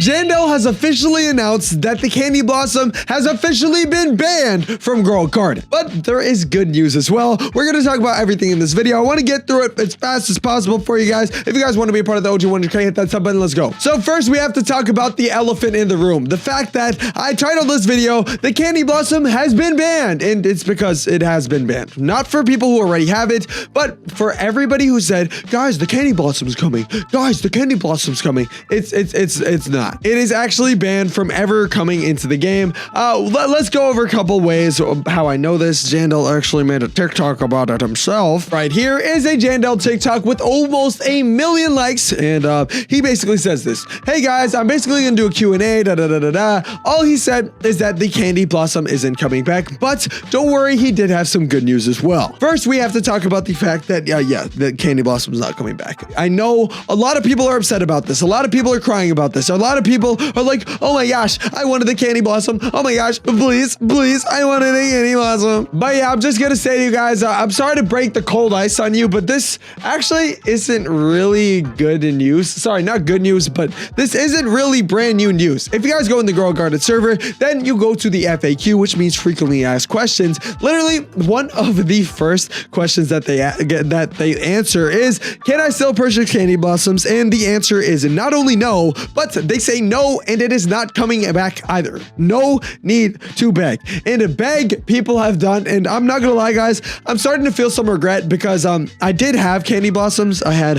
Jandel has officially announced that the Candy Blossom has officially been banned from Girl Garden. But there is good news as well. We're going to talk about everything in this video. I want to get through it as fast as possible for you guys. If you guys want to be a part of the OG 100K, hit that sub button. Let's go. So first, we have to talk about the elephant in the room. The fact that I titled this video, The Candy Blossom Has Been Banned. And it's because it has been banned. Not for people who already have it, but for everybody who said, guys, the Candy Blossom's coming. Guys, the Candy Blossom's coming. It's not. It is actually banned from ever coming into the game. Let's go over a couple ways of how I know this. Jandel actually made a TikTok about it himself. Right here is a Jandel TikTok with almost 1 million likes, and he basically says this. Hey guys, I'm basically gonna do a Q&A, All he said is that the Candy Blossom isn't coming back, but don't worry, he did have some good news as well. First, we have to talk about the fact that, the Candy Blossom is not coming back. I know a lot of people are upset about this. A lot of people are crying about this. A lot of people are like, oh my gosh, I wanted the Candy Blossom. Oh my gosh, please, I wanted the Candy Blossom. But yeah, I'm just gonna say to you guys, I'm sorry to break the cold ice on you, but this actually isn't really good news. Sorry, not good news, but this isn't really brand new news. If you guys go in the Girl Garden server, then you go to the FAQ, which means frequently asked questions. Literally, one of the first questions that they answer is, can I still purchase Candy Blossoms? And the answer is not only no, but they say no, and it is not coming back either. No need to beg. And to beg, people have done, and I'm not gonna lie, guys, I'm starting to feel some regret because I did have Candy Blossoms. I had,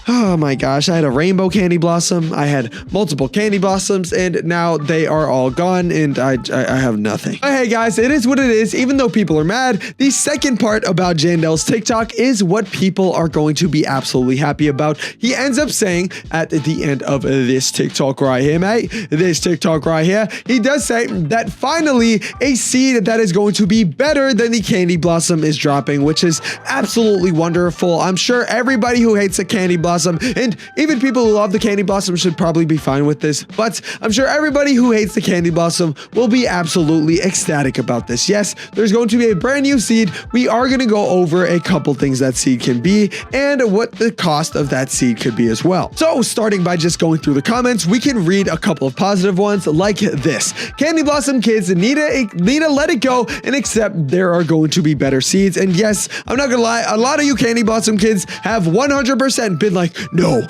oh my gosh, I had a rainbow Candy Blossom. I had multiple Candy Blossoms, and now they are all gone, and I have nothing. But hey guys, it is what it is. Even though people are mad, the second part about Jandel's TikTok is what people are going to be absolutely happy about. He ends up saying at the end of this TikTok right here, mate, this TikTok right here, he does say that finally a seed that is going to be better than the Candy Blossom is dropping, which is absolutely wonderful. I'm sure everybody who hates the Candy Blossom, and even people who love the Candy Blossom, should probably be fine with this, but I'm sure everybody who hates the Candy Blossom will be absolutely ecstatic about this. Yes, there's going to be a brand new seed. We are going to go over a couple things that seed can be and what the cost of that seed could be as well. So starting by just going through the comments, we can read a couple of positive ones like this. Candy Blossom kids need to let it go and accept there are going to be better seeds. And yes, I'm not gonna lie, a lot of you Candy Blossom kids have 100% been like, no,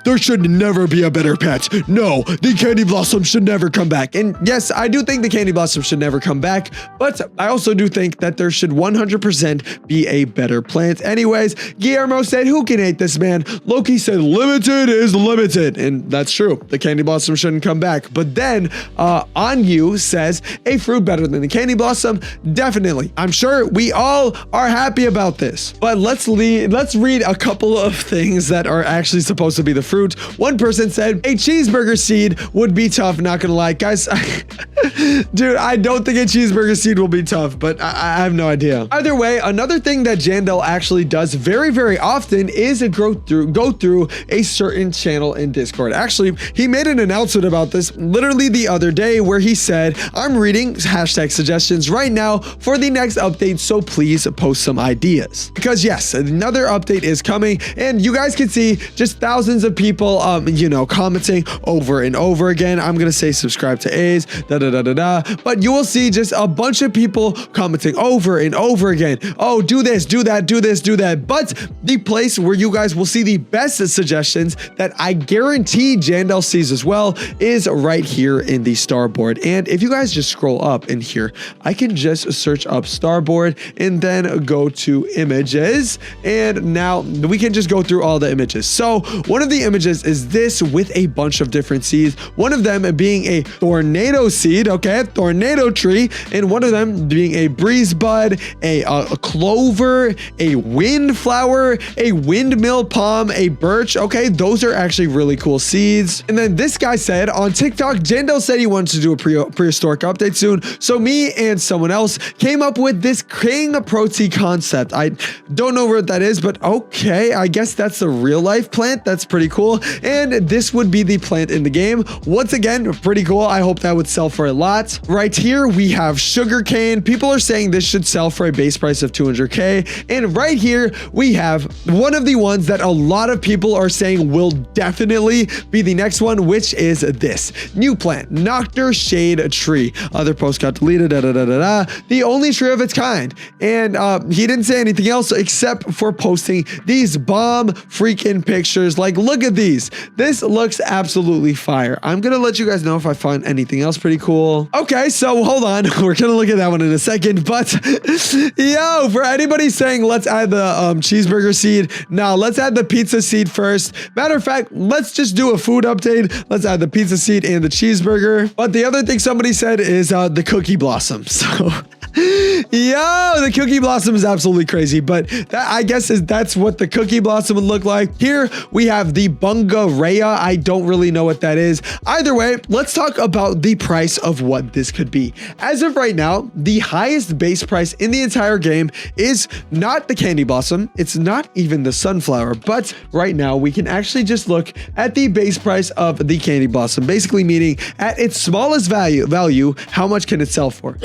there should never be a better pet. No, the Candy Blossom should never come back. And yes, I do think the Candy Blossom should never come back, but I also do think that there should 100% be a better plant. Anyways, Guillermo said, who can hate this, man? Loki said, limited is limited. And that's true. The Candy Blossom shouldn't come back. But then On You says, a fruit better than the Candy Blossom. Definitely. I'm sure we all are happy about this. But let's read a couple of things that are actually supposed to be the fruit. One person said, a cheeseburger seed would be tough. Not gonna lie, guys. Dude, I don't think a cheeseburger seed will be tough, but I have no idea. Either way, another thing that Jandel actually does very, very often is go through a certain channel in Discord. Actually, he made an announcement about this literally the other day where he said, I'm reading hashtag suggestions right now for the next update, so please post some ideas. Because yes, another update is coming, and you guys can see just thousands of people, commenting over and over again. I'm gonna say subscribe to Ayze, but you will see just a bunch of people commenting over and over again. Oh, do this, do that, do this, do that. But the place where you guys will see the best suggestions that I guarantee Jandel sees as well is right here in the starboard. And if you guys just scroll up in here, I can just search up starboard and then go to images, and now we can just go through all the images. So one of the images is this with a bunch of different seeds, one of them being a tornado seed, okay, tornado tree, and one of them being a breeze bud, a clover, a windflower, a windmill palm, a birch. Okay, those are actually really cool seeds. And then this guy said on TikTok, Jandel said he wanted to do a prehistoric update soon, so me and someone else came up with this king protein concept. I don't know what that is, but okay, I guess that's the real life plant. That's pretty cool, and this would be the plant in the game. Once again, pretty cool. I hope that would sell for a lot. Right here we have sugarcane. People are saying this should sell for a base price of 200k, and right here we have one of the ones that a lot of people are saying will definitely be the next one. one, which is this new plant, Noctur Shade Tree. Other post got deleted. The only tree of its kind. And he didn't say anything else except for posting these bomb freaking pictures. Like, look at these. This looks absolutely fire. I'm gonna let you guys know if I find anything else pretty cool. Okay, so hold on. We're gonna look at that one in a second. But yo, for anybody saying let's add the cheeseburger seed, no, let's add the pizza seed first. Matter of fact, let's just do a food update. Let's add the pizza seed and the cheeseburger. But the other thing somebody said is the cookie blossom. So yo, the cookie blossom is absolutely crazy, but that, I guess, that's what the cookie blossom would look like. Here we have the Bunga Rhea. I don't really know what that is. Either way, let's talk about the price of what this could be. As of right now, the highest base price in the entire game is not the candy blossom. It's not even the sunflower, but right now we can actually just look at the base price of the candy blossom, basically meaning at its smallest value, how much can it sell for?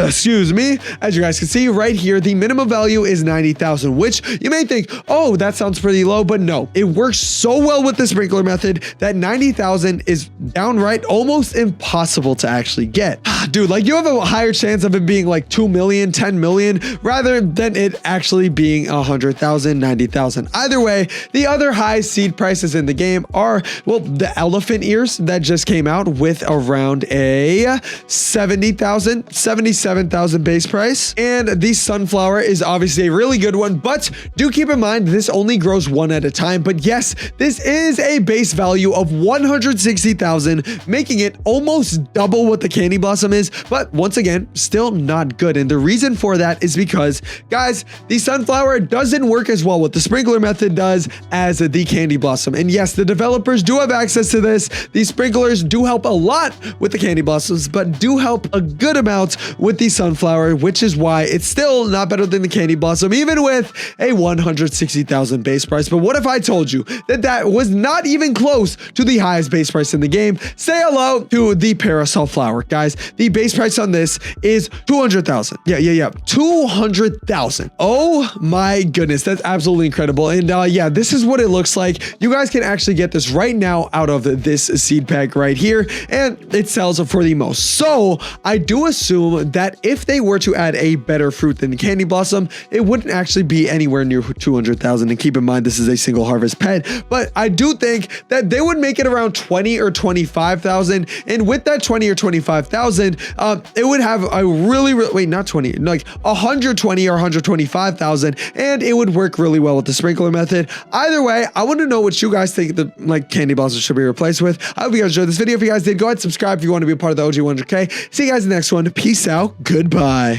Excuse me. As you guys can see right here, the minimum value is 90,000, which you may think, oh, that sounds pretty low, but no, it works so well with the sprinkler method that 90,000 is downright almost impossible to actually get. Dude, like, you have a higher chance of it being like 2 million, 10 million, rather than it actually being 100,000, 90,000. Either way, the other high seed prices in the game are, well, the elephant ears that just came out with around a 70,000, 77,000 base price. And the sunflower is obviously a really good one, but do keep in mind this only grows one at a time. But yes, this is a base value of 160,000, making it almost double what the candy blossom is. But once again, still not good. And the reason for that is because, guys, the sunflower doesn't work as well with the sprinkler method does as the candy blossom. And yes, the developers do have access to this. These sprinklers do help a lot with the candy blossoms, but do help a good amount with the sunflower, which is why it's still not better than the candy blossom, even with a 160,000 base price. But what if I told you that that was not even close to the highest base price in the game? Say hello to the parasol flower, guys. The base price on this is 200,000. Yeah. 200,000. Oh my goodness. That's absolutely incredible. And yeah, this is what it looks like. You guys can actually get this right now out of this seed pack right here, and it sells for the most. So I do assume that if they were to add a better fruit than the candy blossom, it wouldn't actually be anywhere near 200,000. And keep in mind, this is a single harvest pet, but I do think that they would make it around 20 or 25,000. And with that 20 or 25,000, it would have a wait, not 20, like 120 or 125,000, and it would work really well with the sprinkler method. Either way, I want to know what you guys think the candy blossom should be replaced with. I hope you guys enjoyed this video. If you guys did, go ahead and subscribe if you want to be a part of the OG 100K. See you guys in the next one. Peace out. Goodbye.